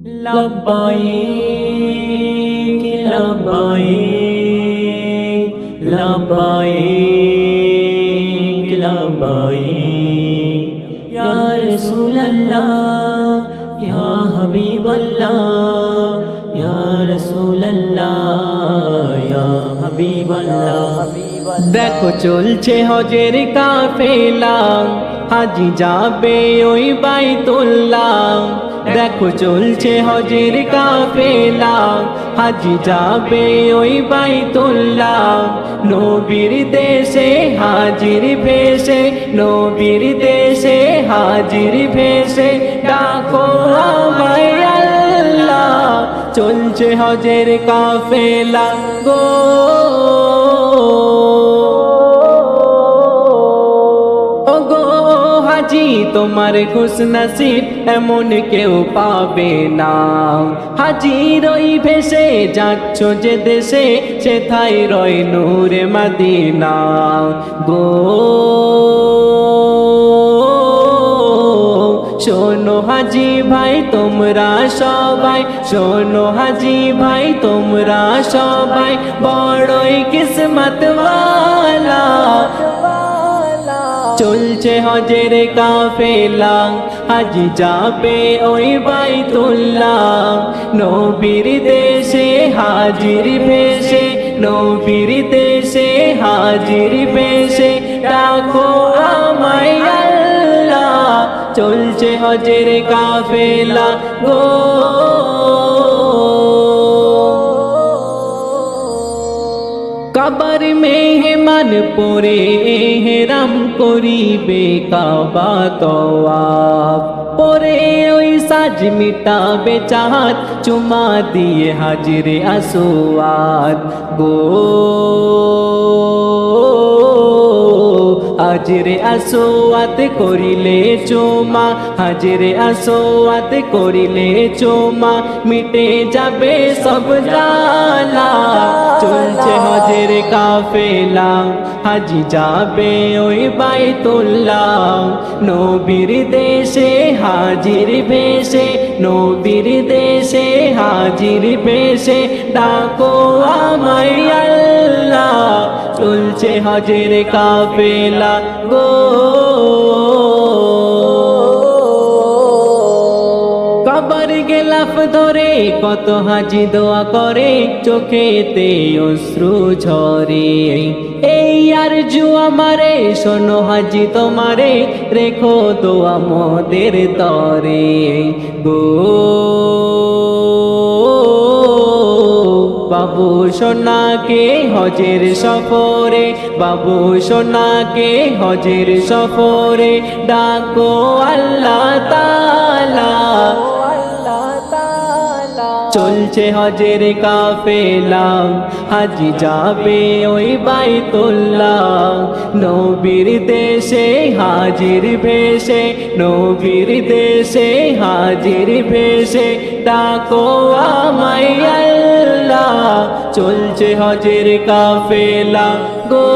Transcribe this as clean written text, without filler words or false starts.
লব্বাইক লব্বাইক লব্বাইক লব্বাইক ইয়া রাসূলুল্লাহ ইয়া হাবিবাল্লাহ ইয়া রাসূলুল্লাহ ইয়া হাবিবাল্লাহ। দেখো চলছে হজের কাফেলা, হাজি যাবে ওই বাইতুল্লাহ। দেখো চলছে হজের কাফেলা, হাজি যাবে ওই বাইতুল্লাহ। নবীর দেশে হাজির ভেসে, নবীর দেশে হাজির ভেসে, ডাকো আমায় আল্লাহ। চলছে হজের কাফেলা গো, হাজি তোমার খুশনসিব এমন কেউ পাবে না। হাজির ওই ভেসে যাচ্ছ যে দেশে, সেথায় রয় নূরে মদিনা গো। শোনো হাজি ভাই তোমরা সবাই, শোনো হাজি ভাই তোমরা সবাই, বড়ই কিসমত ওয়ালা। চলছে হজের কাফেলা, হাজি যাবে ওই বাইতুল্লাহ। নবীর দেশে হাজির ভেসে, নবীর দেশে হাজির ভেসে, ডাকো আমায় আল্লাহ। চলছে হজের কাফেলা গো, কাবার মেহমান পরে হেরাম করিবে কাবা তওয়াফ। পরে ওই সাজ মিটাবে চাহাত, চুমা দিয়ে হাজিরে আসওয়াদ গো। হাজিরে আসওয়াদ করিলে চুমা, হাজিরে আসওয়াদ করিলে চুমা, মিটে যাবে সব জ্বালা। চলছে হজের কাফেলা, হাজি যাবে ওই বাইতুল্লাহ। নবীর দেশে হাজির ভেসে, নবীর দেশে হাজির ভেসে, ডাকো আমায় আল্লাহ। চলছে হজের কাফেলা গো, কাবার গেলাফ ধরে কত হাজি দোয়া করে, চোখেতে অশ্রু ঝরে। এই আরজু আমারে, শোনো হাজি তোমারে, রেখো দোয়া মোদের তরে গো। বাবু সোনাকে হজের সফরে, বাবু সোনাকে হজের সফরে, ডাকো আল্লাহ তাআলা। চলছে হজের কাফেলা, হাজি যাবে ওই বাইতুল্লাহ। নবীর দেশে হাজির ভেসে, নবীর দেশে হাজির ভেসে, ডাকো আমায় আল্লাহ। চলছে হজের কাফেলা গো।